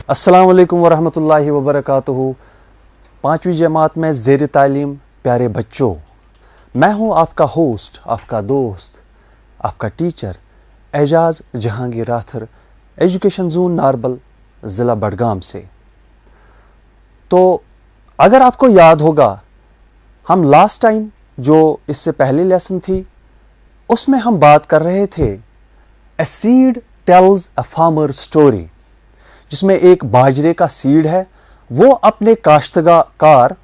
अस्सलाम वालेकुम वरहमतुल्लाहि वबरकातुहू। 5वीं जमात में ज़ेर तालीम प्यारे बच्चों, मैं हूँ आपका होस्ट, आपका दोस्त, आपका teacher Ejaz Jahangir Rather, education zone Narbal, ज़िला बडगाम से। तो अगर आपको याद होगा, हम लास्ट टाइम जो इससे पहली लेसन थी उसमें हम बात कर रहे थे a seed tales a farmer story, जिसमें एक बाजरे का सीड है, वो अपने काश्तकार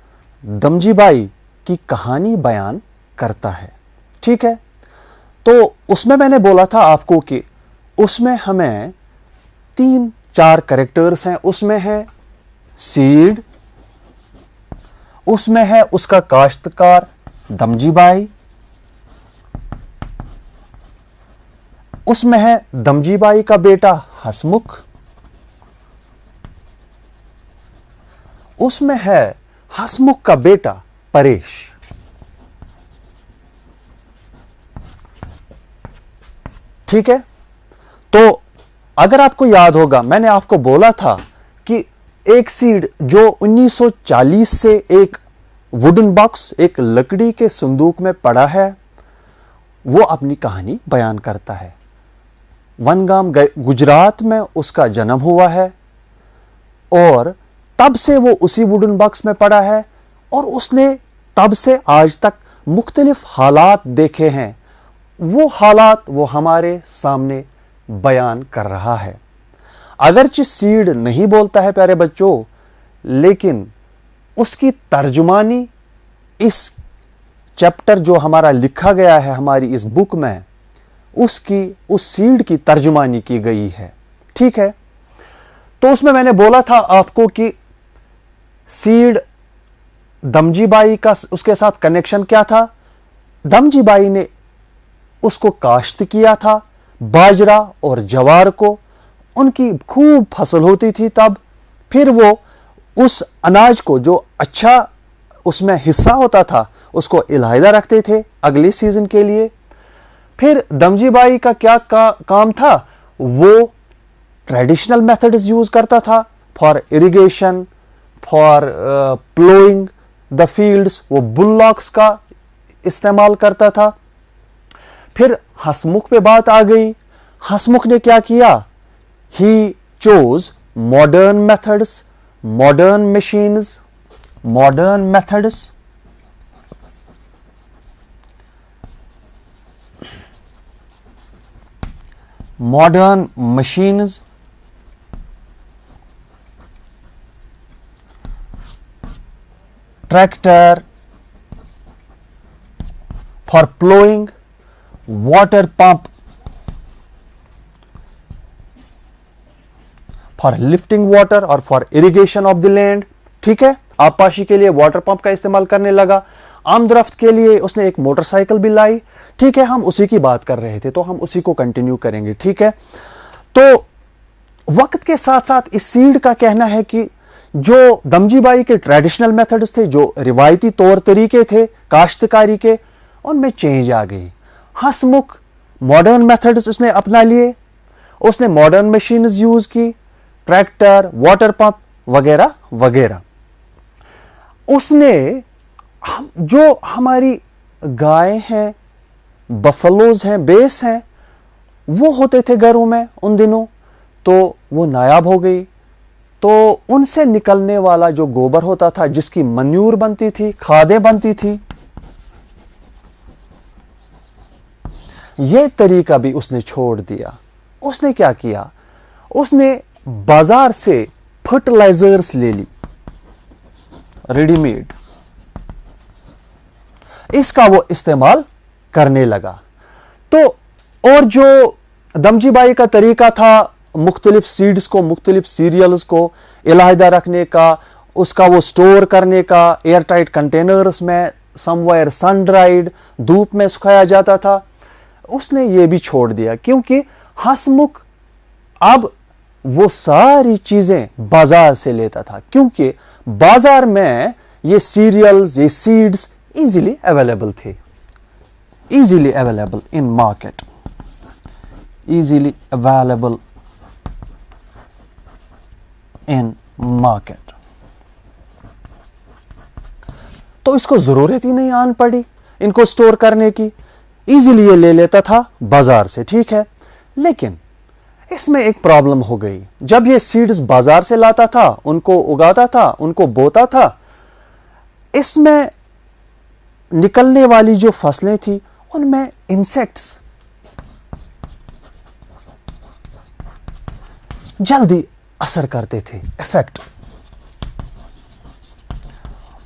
दमजी बाई की कहानी बयान करता है। ठीक है, तो उसमें मैंने बोला था आपको कि उसमें हमें 3-4 कैरेक्टर्स हैं। उसमें है सीड, उसमें है उसका काश्तकार दमजी बाई, उसमें है दमजी बाई का बेटा हसमुख, उसमें है हसमुख का बेटा परेश। ठीक है, तो अगर आपको याद होगा, मैंने आपको बोला था कि एक सीड जो 1940 से एक वुडन बॉक्स, एक लकड़ी के संदूक में पड़ा है, वो अपनी कहानी बयान करता है। वनगाम गुजरात में उसका जन्म हुआ है और तब से वो उसी वुडन बॉक्स में पड़ा है और उसने तब से आज तक मुख्तलिफ हालात देखे हैं। वो हालात वो हमारे सामने बयान कर रहा है। अगरचे सीड नहीं बोलता है प्यारे बच्चों, लेकिन उसकी तर्जुमानी इस चैप्टर जो हमारा लिखा गया है हमारी इस बुक में, उसकी उस सीड की तर्जुमानी की गई है। ठीक है, तो उसमें मैंने बोला था आपको कि सीड दमजी बाई का उसके साथ कनेक्शन क्या था। दमजी बाई ने उसको काश्त किया था, बाजरा और जवार को, उनकी खूब फसल होती थी तब। फिर वो उस अनाज को जो अच्छा उसमें हिस्सा होता था उसको इलाहिदा रखते थे अगले सीजन के लिए। फिर दमजी बाई का क्या काम था, वो ट्रेडिशनल मेथड्स यूज करता था for irrigation, for ploughing the fields, वो बुलॉक्स का इस्तेमाल करता था। फिर हसमुख पे बात आ गई। हसमुख ने क्या किया, he chose modern methods, modern machines, modern methods. Modern machines, tractor for ploughing, water pump for lifting water और for irrigation of the land. ठीक है, आबपाशी के लिए वाटर पंप का इस्तेमाल करने लगा। आमदरफ्त के लिए उसने एक मोटरसाइकिल भी लाई। ठीक है, हम उसी की बात कर रहे थे तो हम उसी को कंटिन्यू करेंगे। ठीक है, तो वक्त के साथ साथ इस सीड का कहना है कि जो दमजी बाई के ट्रेडिशनल मेथड्स थे, जो रिवायती तौर तरीके थे काश्तकारी के, उनमें चेंज आ गई। हसमुख मॉडर्न मेथड्स उसने अपना लिए, उसने मॉडर्न मशीन्स यूज की, ट्रैक्टर, वाटर पंप वगैरह वगैरह। उसने जो हमारी गाय हैं, बफलोज हैं, बेस हैं, वो होते थे घरों में उन दिनों, तो वो नायाब हो गई। तो उनसे निकलने वाला जो गोबर होता था, जिसकी मन्यूर बनती थी, खादें बनती थी, यह तरीका भी उसने छोड़ दिया। उसने क्या किया, उसने बाजार से फर्टिलाइजर्स ले ली रेडीमेड, इसका वो इस्तेमाल करने लगा। तो और जो दमजी बाई का तरीका था मुख्तलिफ सीड्स को, मुख्तलिफ सीरियल्स को इलाहिदा रखने का, उसका वो स्टोर करने का एयर टाइट कंटेनर्स में, समवेयर सन ड्राइड, धूप में सुखाया जाता था, उसने ये भी छोड़ दिया। क्योंकि हसमुख अब वो सारी चीजें बाजार से लेता था, क्योंकि बाजार में ये सीरियल्स, ये सीड्स इजीली अवेलेबल थे, easily available in market, easily available in market. तो इसको जरूरत ही नहीं आन पड़ी इनको स्टोर करने की, इजीली ये ले लेता था बाजार से, ठीक है। लेकिन इसमें एक प्रॉब्लम हो गई, जब ये सीड्स बाजार से लाता था, उनको उगाता था, उनको बोता था, इसमें निकलने वाली जो फसलें थी उनमें इंसेक्ट्स जल्दी असर करते थे, इफेक्ट।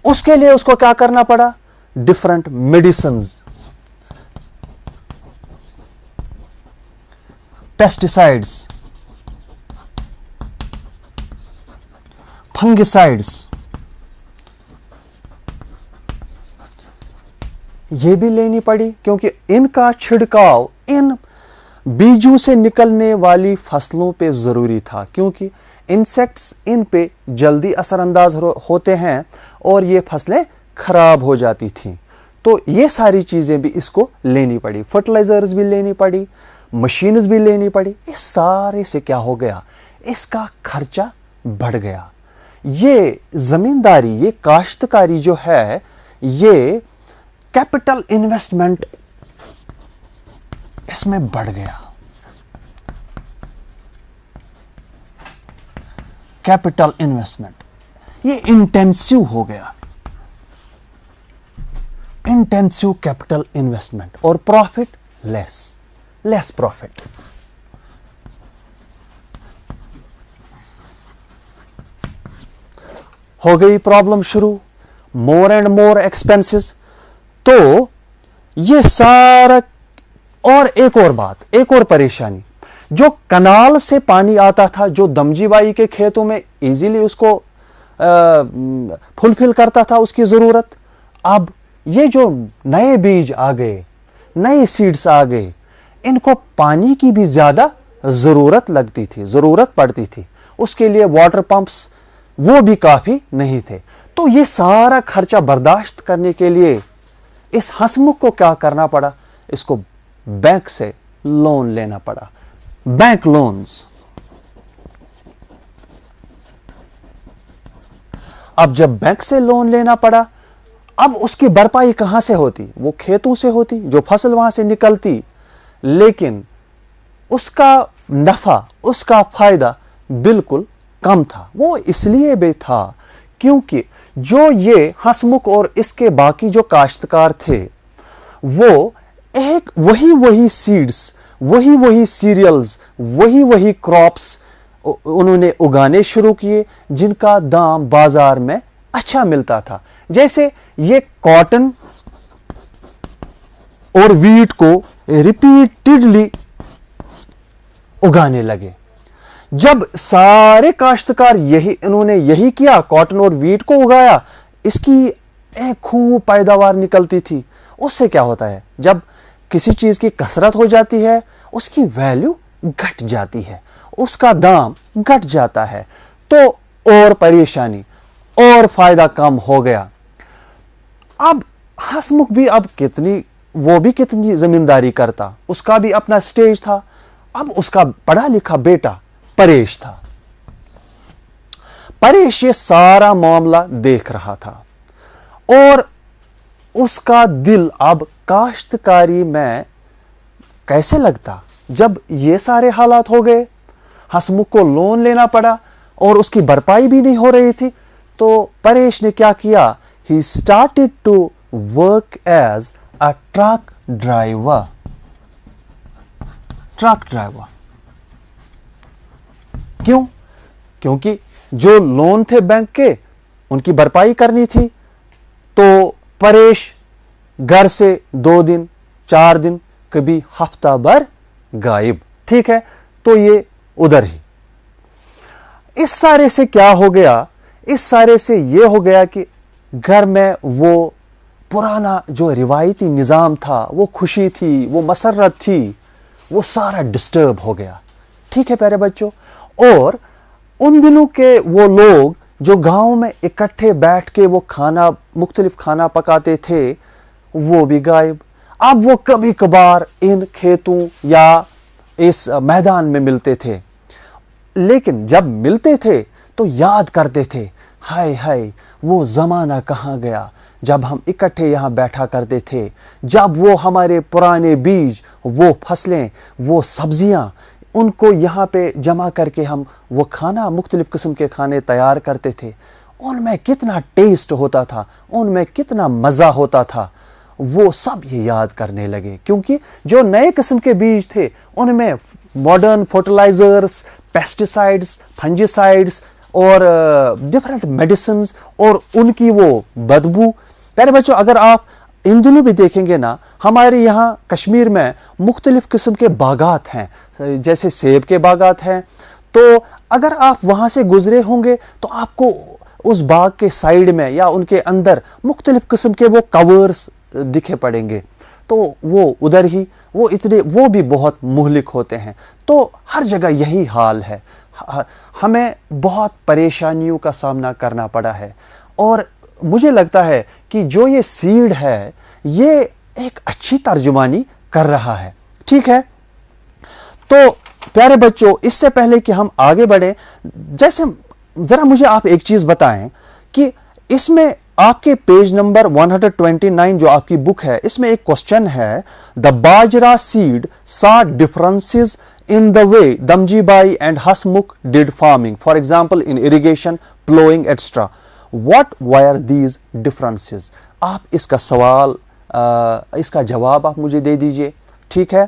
उसके लिए उसको क्या करना पड़ा, डिफरेंट मेडिसिन्स, पेस्टिसाइड्स, फंगिसाइड्स, ये भी लेनी पड़ी, क्योंकि इनका छिड़काव इन बीजों से निकलने वाली फसलों पे जरूरी था, क्योंकि इंसेक्ट्स इन पे जल्दी असरअंदाज होते हैं और ये फसलें खराब हो जाती थीं। तो ये सारी चीजें भी इसको लेनी पड़ी, फर्टिलाइजर्स भी लेनी पड़ी, मशीन्स भी लेनी पड़ी। इस सारे से क्या हो गया, इसका खर्चा बढ़ गया। ये जमींदारी, ये काश्तकारी जो है, ये कैपिटल इन्वेस्टमेंट इसमें बढ़ गया। कैपिटल इन्वेस्टमेंट ये इंटेंसिव हो गया, इंटेंसिव कैपिटल इन्वेस्टमेंट, और प्रॉफिट लेस प्रॉफिट। हो गई प्रॉब्लम शुरू, मोर एंड मोर एक्सपेंसेस। तो ये सारा, और एक और बात, एक और परेशानी, जो कनाल से पानी आता था, जो दमजीबाई के खेतों में इजीली उसको फुलफिल करता था उसकी जरूरत, अब ये जो नए बीज आ गए, नए सीड्स आ गए, इनको पानी की भी ज्यादा जरूरत लगती थी, जरूरत पड़ती थी। उसके लिए वाटर पंप्स वो भी काफी नहीं थे। तो ये सारा खर्चा बर्दाश्त करने के लिए इस हंसमुख को क्या करना पड़ा, इसको बैंक से लोन लेना पड़ा, बैंक लोन्स। अब जब बैंक से लोन लेना पड़ा, अब उसकी भरपाई कहां से होती, वो खेतों से होती, जो फसल वहां से निकलती, लेकिन उसका नफा, उसका फायदा बिल्कुल कम था। वो इसलिए भी था क्योंकि जो ये हंसमुख और इसके बाकी जो काश्तकार थे, वो एक वही सीड्स, वही सीरियल्स, वही क्रॉप्स उन्होंने उगाने शुरू किए, जिनका दाम बाजार में अच्छा मिलता था। जैसे ये कॉटन और वीट को रिपीटेडली उगाने लगे। जब सारे काश्तकार इन्होंने यही किया, कॉटन और वीट को उगाया, इसकी एक खूब पैदावार निकलती थी। उससे क्या होता है, जब किसी चीज की कसरत हो जाती है, उसकी वैल्यू घट जाती है, उसका दाम घट जाता है, तो और परेशानी, और फायदा कम हो गया। अब हंसमुख भी अब कितनी जमींदारी करता, उसका भी अपना स्टेज था। अब उसका पढ़ा लिखा बेटा परेश था। परेश ये सारा मामला देख रहा था और उसका दिल अब काश्तकारी में कैसे लगता, जब ये सारे हालात हो गए, हंसमुख को लोन लेना पड़ा और उसकी भरपाई भी नहीं हो रही थी। तो परेश ने क्या किया, he started to work as a truck driver. क्यों? क्योंकि जो लोन थे बैंक के, उनकी भरपाई करनी थी। तो परेश घर से 2 दिन, 4 दिन, कभी हफ्ता भर गायब। ठीक है, तो ये उधर ही। इस सारे से क्या हो गया, इस सारे से ये हो गया कि घर में वो पुराना जो रिवायती निजाम था, वो खुशी थी, वो मसरत थी, वो सारा डिस्टर्ब हो गया। ठीक है प्यारे बच्चों, और उन दिनों के वो लोग जो गांव में इकट्ठे बैठ के वो मुख्तलिफ खाना पकाते थे, वो भी गायब। अब वो कभी कभार इन खेतों या इस मैदान में मिलते थे, लेकिन जब मिलते थे तो याद करते थे, हाय हाय वो ज़माना कहाँ गया जब हम इकट्ठे यहाँ बैठा करते थे, जब वो हमारे पुराने बीज, वो फसलें, वो सब्जियाँ, उनको यहाँ पे जमा करके हम वो खाना, मुख्तलिफ किस्म के खाने तैयार करते थे। उनमें कितना टेस्ट होता था, उनमें कितना मज़ा होता था, वो सब ये याद करने लगे। क्योंकि जो नए किस्म के बीज थे उनमें मॉडर्न फर्टिलाइजर्स, पेस्टिसाइड्स, फंजीसाइड्स और डिफरेंट मेडिसिन्स और उनकी वो बदबू। प्यारे बच्चों, अगर आप इन दिनों भी देखेंगे ना, हमारे यहाँ कश्मीर में मुख्तलिफ किस्म के बागात हैं, जैसे सेब के बागात हैं। तो अगर आप वहाँ से गुजरे होंगे तो आपको उस बाग के साइड में या उनके अंदर मुख्तलिफ किस्म के वो कवर्स दिखे पड़ेंगे। तो वो उधर ही वो भी बहुत मुहलिक होते हैं। तो हर जगह यही हाल है, हमें बहुत परेशानियों का सामना करना पड़ा है। और मुझे लगता है कि जो ये सीड है ये एक अच्छी तर्जुमानी कर रहा है। ठीक है, तो प्यारे बच्चों, इससे पहले कि हम आगे बढ़े, जैसे जरा मुझे आप एक चीज बताएं कि इसमें आपके पेज नंबर 129 जो आपकी बुक है, इसमें एक क्वेश्चन है, द बाजरा सीड सा differences in the way Damji Bai and Hasmukh did farming, for example in irrigation, plowing, etc. What were these differences? आप इसका सवाल, इसका जवाब आप मुझे दे दीजिए। ठीक है,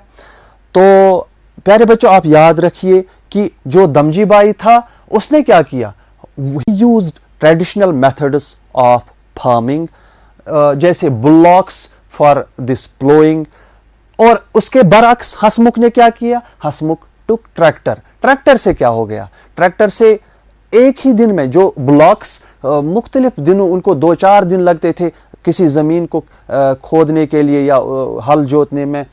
तो प्यारे बच्चों, आप याद रखिए कि जो दमजी बाई था उसने क्या किया, he used traditional methods of farming, जैसे bullocks for this plowing। और उसके बरअक्स हसमुख ने क्या किया, हसमुख टुक ट्रैक्टर। ट्रैक्टर से क्या हो गया, ट्रैक्टर से एक ही दिन में, जो ब्लॉक्स मुख्तलिफ दिनों उनको 2-4 दिन लगते थे किसी ज़मीन को खोदने के लिए या हल जोतने में,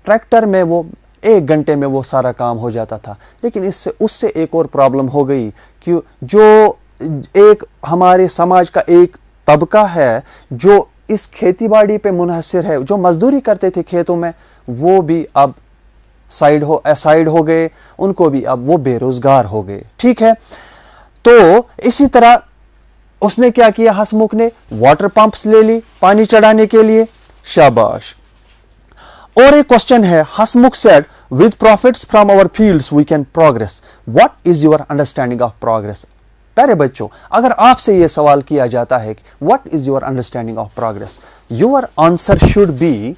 ट्रैक्टर में वो 1 घंटे में वो सारा काम हो जाता था। लेकिन उससे एक और प्रॉब्लम हो गई कि जो एक हमारे समाज का एक तबका है जो इस खेतीबाड़ी पे मुनहसिर है, जो मजदूरी करते थे खेतों में, वो भी अब साइड हो गए, उनको भी अब वो बेरोजगार हो गए। ठीक है, तो इसी तरह उसने क्या किया, हसमुख ने वाटर पंप्स ले ली पानी चढ़ाने के लिए। शाबाश। और एक क्वेश्चन है, Hasmukh said with profits from our fields we can progress, what is your understanding of progress. प्यारे बच्चों, अगर आपसे यह सवाल किया जाता है कि what is your understanding of progress, your answer should be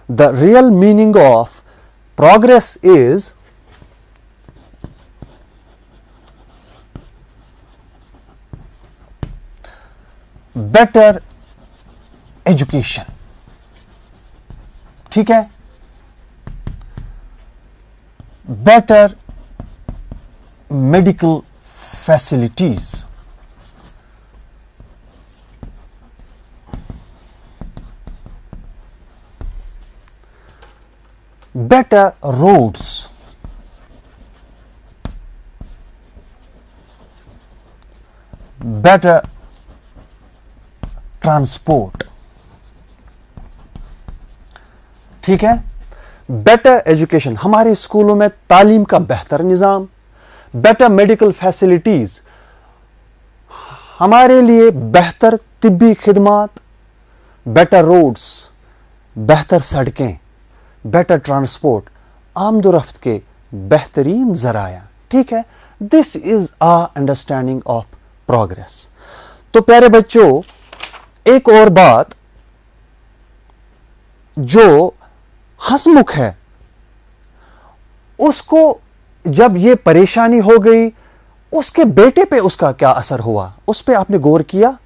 the real meaning of progress is better education। ठीक है, better medical facilities, better roads, better transport. ठीक है, बेटर एजुकेशन, हमारे स्कूलों में तालीम का बेहतर निजाम, बेटर मेडिकल फैसिलिटीज, हमारे लिए बेहतर तिब्बी खिदमात, बेटर रोड्स, बेहतर सड़कें, बेटर ट्रांसपोर्ट, आमदोरफ्त के बेहतरीन जराया। ठीक है, this is our understanding of progress. तो प्यारे बच्चों, एक और बात, जो हसमुख है उसको जब ये परेशानी हो गई, उसके बेटे पे उसका क्या असर हुआ, उस पे आपने गौर किया।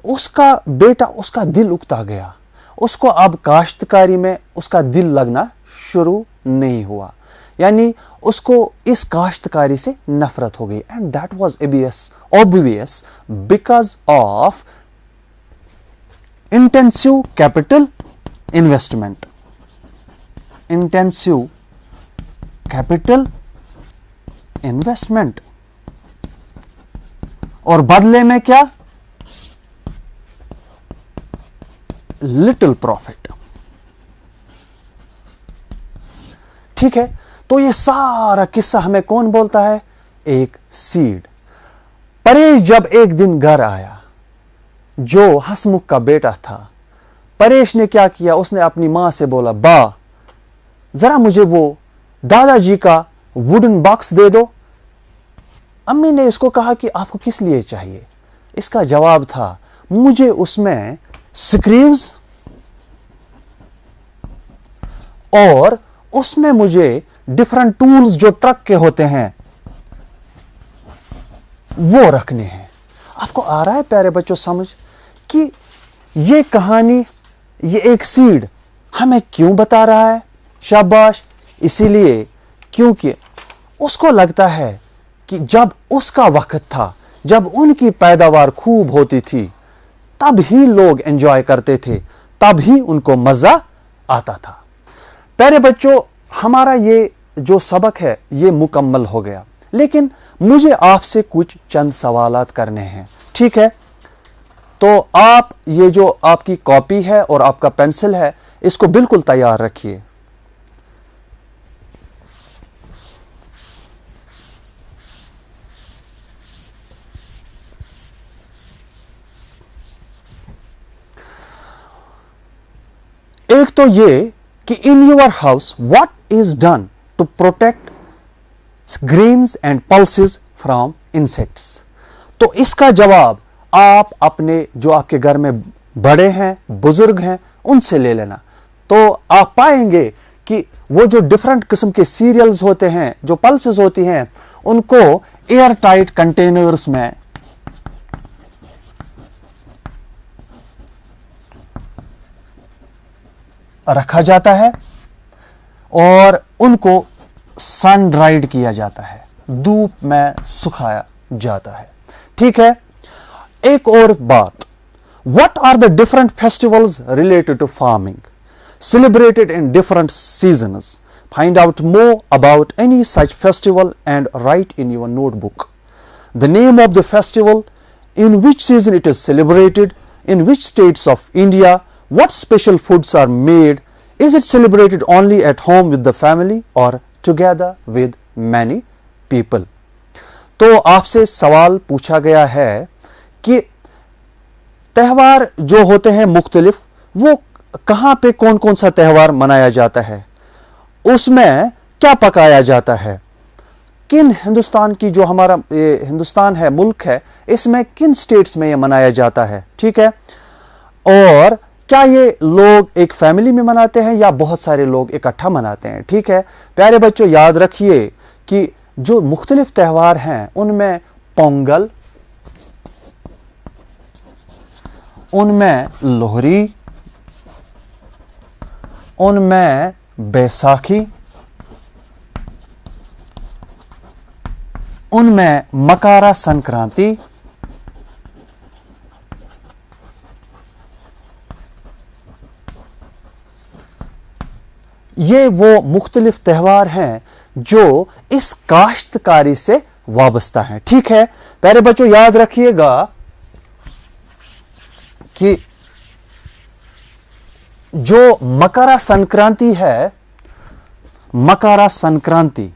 उसका बेटा, उसका दिल उकता गया, उसको अब काश्तकारी में उसका दिल लगना शुरू नहीं हुआ, यानी उसको इस काश्तकारी से नफरत हो गई। And that was obvious because of intensive capital investment, intensive capital investment, और बदले में क्या? Little profit. ठीक है, तो ये सारा किस्सा हमें कौन बोलता है? एक सीड। परेश जब एक दिन घर आया, जो हसमुख का बेटा था, परेश ने क्या किया? उसने अपनी मां से बोला, बा जरा मुझे वो दादाजी का वुडन बॉक्स दे दो। अम्मी ने इसको कहा कि आपको किस लिए चाहिए? इसका जवाब था, मुझे उसमें स्क्रीव्स और उसमें मुझे डिफरेंट टूल्स जो ट्रक के होते हैं वो रखने हैं। आपको आ रहा है प्यारे बच्चों समझ कि ये कहानी, ये एक सीड हमें क्यों बता रहा है? शाबाश, इसीलिए क्योंकि उसको लगता है कि जब उसका वक्त था, जब उनकी पैदावार खूब होती थी, तब ही लोग एंजॉय करते थे, तब ही उनको मजा आता था। प्यारे बच्चों, हमारा ये जो सबक है ये मुकम्मल हो गया, लेकिन मुझे आपसे कुछ चंद सवालात करने हैं। ठीक है, तो आप ये जो आपकी कॉपी है और आपका पेंसिल है, इसको बिल्कुल तैयार रखिए। एक तो ये कि in your house what is done to protect grains and pulses from insects. तो इसका जवाब आप अपने जो आपके घर में बड़े हैं, बुजुर्ग हैं, उनसे ले लेना। तो आप पाएंगे कि वो जो डिफरेंट किस्म के सीरियल्स होते हैं, जो पल्सेस होती हैं, उनको एयर टाइट कंटेनर्स में रखा जाता है और उनको सन ड्राइड किया जाता है, धूप में सुखाया जाता है। ठीक है, एक और बात, what are the different festivals related to farming celebrated in different seasons? Find out more about any such festival and write in your notebook the name of the festival, in which season it is celebrated, in which states of India, what special foods are made, is it celebrated only at home with the family or together with many people? तो आपसे सवाल पूछा गया है कि त्यौहार जो होते हैं मुख्तलिफ, वो कहां पे कौन कौन सा त्यौहार मनाया जाता है, उसमें क्या पकाया जाता है, किन हिंदुस्तान की जो हमारा हिंदुस्तान है, मुल्क है, इसमें किन स्टेट्स में यह मनाया जाता है। ठीक है, और क्या ये लोग एक फैमिली में मनाते हैं या बहुत सारे लोग इकट्ठा मनाते हैं। ठीक है प्यारे बच्चों, याद रखिए कि जो मुख्तलिफ त्यौहार हैं उनमें पोंगल, उनमें लोहरी, उनमें बैसाखी, उनमें मकर संक्रांति, ये वो मुख्तलिफ त्यौहार हैं जो इस काश्तकारी से वाबस्ता हैं। ठीक है प्यारे बच्चों, याद रखिएगा कि जो मकर संक्रांति है, मकर संक्रांति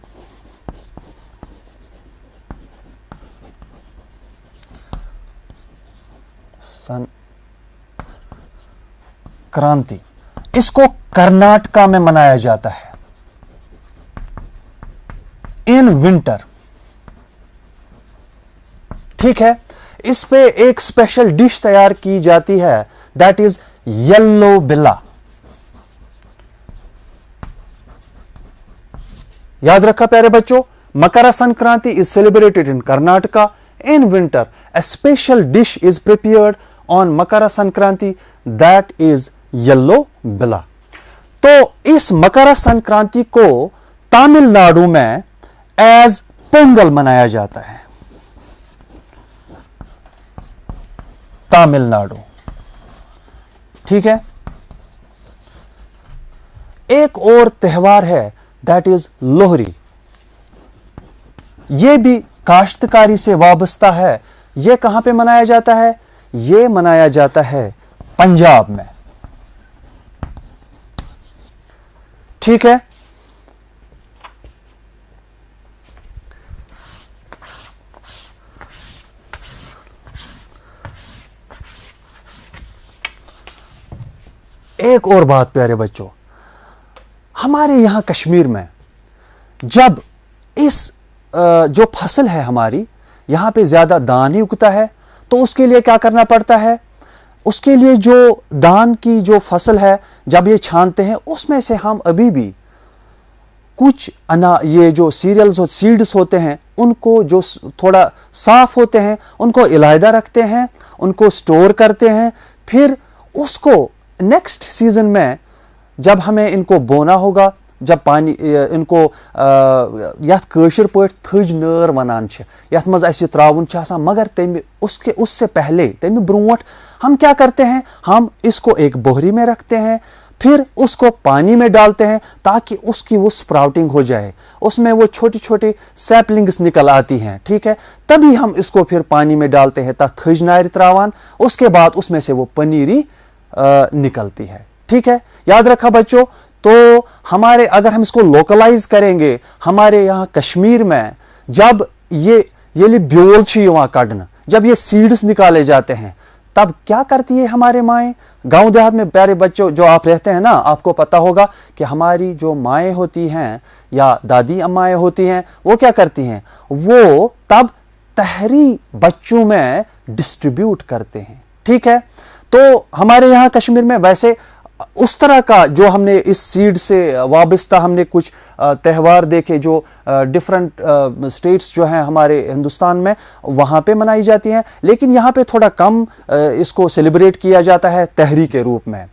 संक्रांति इसको कर्नाटका में मनाया जाता है इन विंटर। ठीक है, इस पे एक स्पेशल डिश तैयार की जाती है, दैट इज येलो बिल्ला। याद रखा प्यारे बच्चों, Makar Sankranti is celebrated in Karnataka in winter. A special dish is prepared on Makar Sankranti, that is yellow बिला। तो इस मकर संक्रांति को तमिलनाडु में एज पोंगल मनाया जाता है, तमिलनाडु। ठीक है, एक और त्यौहार है दैट इज लोहरी। ये भी काश्तकारी से वाबस्ता है। ये कहां पे मनाया जाता है? ये मनाया जाता है पंजाब में। ठीक है, एक और बात प्यारे बच्चों, हमारे यहां कश्मीर में जब इस जो फसल है हमारी यहां पे ज्यादा धान ही उगता है, तो उसके लिए क्या करना पड़ता है? उसके लिए जो धान की जो फसल है जब ये छानते हैं, उसमें से हम अभी भी कुछ ये जो सीरियल्स और सीड्स होते हैं उनको जो थोड़ा साफ होते हैं उनको इलायदा रखते हैं, उनको स्टोर करते हैं। फिर उसको नेक्स्ट सीजन में जब हमें इनको बोना होगा, जब पानी इनको यथ कशर पट थज नर वनान यथ मज अस त्राउन मगर उससे पहले तमि ब्रोट हम क्या करते हैं? हम इसको एक बोहरी में रखते हैं, फिर उसको पानी में डालते हैं ताकि उसकी वो स्प्राउटिंग हो जाए, उसमें वो छोटी छोटी सैपलिंग्स निकल आती हैं। ठीक है, तभी हम इसको फिर पानी में डालते हैं तथ थज नार त्रावान, उसके बाद उसमें से वो पनीरी निकलती है। ठीक है, याद रखा बच्चों। तो हमारे अगर हम इसको लोकलाइज करेंगे, हमारे यहाँ कश्मीर में जब ये ब्योल कड़न, जब ये सीड्स निकाले जाते हैं, तब क्या करती है हमारे माएँ? गांव देहात में प्यारे बच्चों जो आप रहते हैं ना, आपको पता होगा कि हमारी जो माएँ होती हैं या दादी अम्माएँ होती हैं, वो क्या करती हैं? वो तब तहरी बच्चों में डिस्ट्रीब्यूट करते हैं। ठीक है, तो हमारे यहाँ कश्मीर में वैसे उस तरह का जो हमने इस सीड से वाबस्ता हमने कुछ त्यौहार देखे जो डिफरेंट स्टेट्स जो हैं हमारे हिंदुस्तान में वहाँ पे मनाई जाती हैं, लेकिन यहाँ पे थोड़ा कम इसको सेलिब्रेट किया जाता है तहरी के रूप में।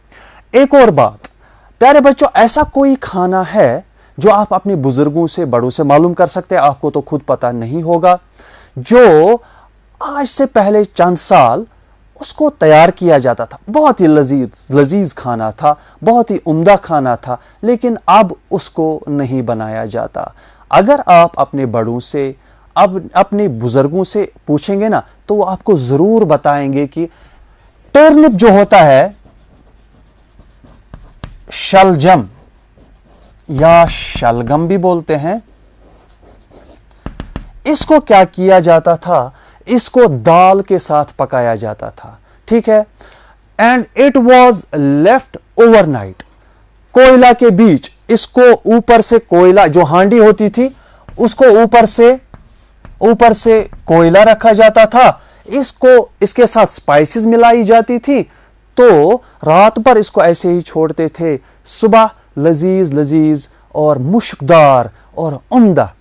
एक और बात प्यारे बच्चों, ऐसा कोई खाना है जो आप अपने बुजुर्गों से बड़ों से मालूम कर सकते हैं, आपको तो खुद पता नहीं होगा, जो आज से पहले चंद साल उसको तैयार किया जाता था, बहुत ही लजीज खाना था, बहुत ही उम्दा खाना था, लेकिन अब उसको नहीं बनाया जाता। अगर आप अपने बड़ों से अब अपने बुजुर्गों से पूछेंगे ना, तो वो आपको जरूर बताएंगे कि टर्निप जो होता है, शलजम या शलगम भी बोलते हैं, इसको क्या किया जाता था? इसको दाल के साथ पकाया जाता था। ठीक है, and it was left overnight. कोयला के बीच इसको ऊपर से कोयला, जो हांडी होती थी उसको ऊपर से कोयला रखा जाता था, इसके साथ स्पाइसेस मिलाई जाती थी, तो रात भर इसको ऐसे ही छोड़ते थे, सुबह लजीज और मुश्कदार और उम्दा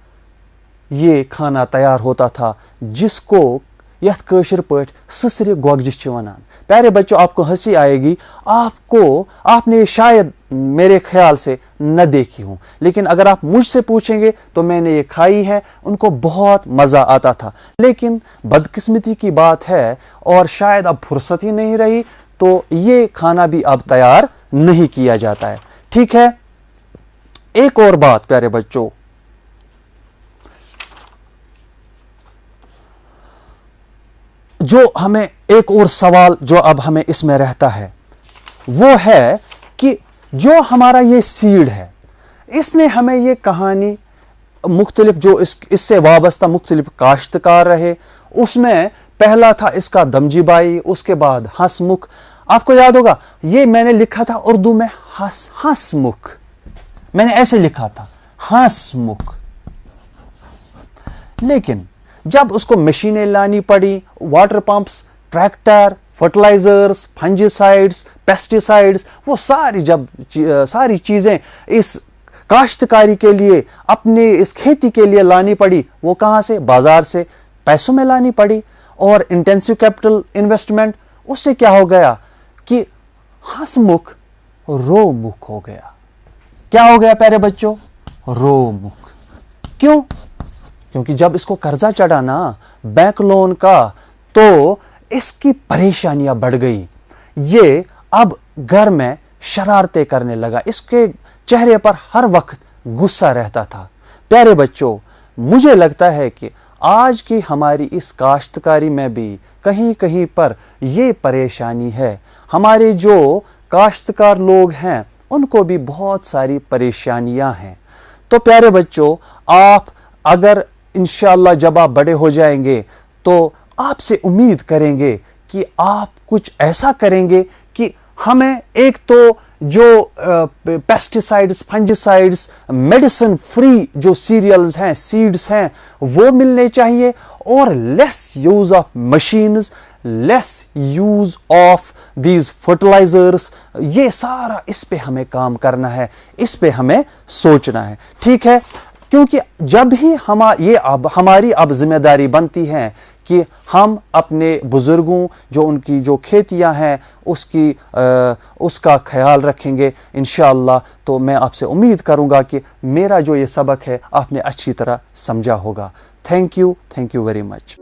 ये खाना तैयार होता था, जिसको यथ कशर पट ससरे गोगजिश वनान। प्यारे बच्चों, आपको हंसी आएगी, आपने शायद मेरे ख्याल से न देखी हूं, लेकिन अगर आप मुझसे पूछेंगे तो मैंने ये खाई है, उनको बहुत मजा आता था। लेकिन बदकिस्मती की बात है और शायद अब फुर्सत ही नहीं रही, तो ये खाना भी अब तैयार नहीं किया जाता है। ठीक है, एक और बात प्यारे बच्चों, जो हमें एक और सवाल जो अब हमें इसमें रहता है, वो है कि जो हमारा ये सीड है, इसने हमें ये कहानी मुख्तलिफ जो इससे वाबस्ता मुख्तलिफ काश्तकार रहे, उसमें पहला था इसका दमजीबाई, उसके बाद हंसमुख। आपको याद होगा ये मैंने लिखा था उर्दू में हंसमुख, मैंने ऐसे लिखा था हंसमुख, लेकिन जब उसको मशीनें लानी पड़ी, water pumps, tractor, fertilisers, fungicides, pesticides, वो सारी चीजें इस काश्तकारी के लिए, अपने इस खेती के लिए लानी पड़ी, वो कहां से? बाजार से पैसों में लानी पड़ी। और इंटेंसिव कैपिटल इन्वेस्टमेंट, उससे क्या हो गया कि हंसमुख रोमुख हो गया। क्या हो गया प्यारे बच्चों? रोमुख। क्यों? क्योंकि जब इसको कर्जा चढ़ा ना बैंक लोन का, तो इसकी परेशानियां बढ़ गई। ये अब घर में शरारतें करने लगा, इसके चेहरे पर हर वक्त गुस्सा रहता था। प्यारे बच्चों, मुझे लगता है कि आज की हमारी इस काश्तकारी में भी कहीं कहीं पर ये परेशानी है। हमारे जो काश्तकार लोग हैं उनको भी बहुत सारी परेशानियां हैं। तो प्यारे बच्चों, आप अगर इंशाअल्लाह जब आप बड़े हो जाएंगे तो आपसे उम्मीद करेंगे कि आप कुछ ऐसा करेंगे कि हमें एक तो जो पेस्टिसाइड्स, फंजिसाइड्स, मेडिसिन फ्री जो सीरियल्स हैं, सीड्स हैं, वो मिलने चाहिए, और less use of machines, less use of these fertilisers. ये सारा इस पे हमें काम करना है, इस पे हमें सोचना है, ठीक है। क्योंकि जब ही हमारी अब जिम्मेदारी बनती है कि हम अपने बुजुर्गों जो उनकी जो खेतियां हैं उसका ख्याल रखेंगे इंशाअल्लाह, तो मैं आपसे उम्मीद करूंगा कि मेरा जो ये सबक है आपने अच्छी तरह समझा होगा। Thank you very much.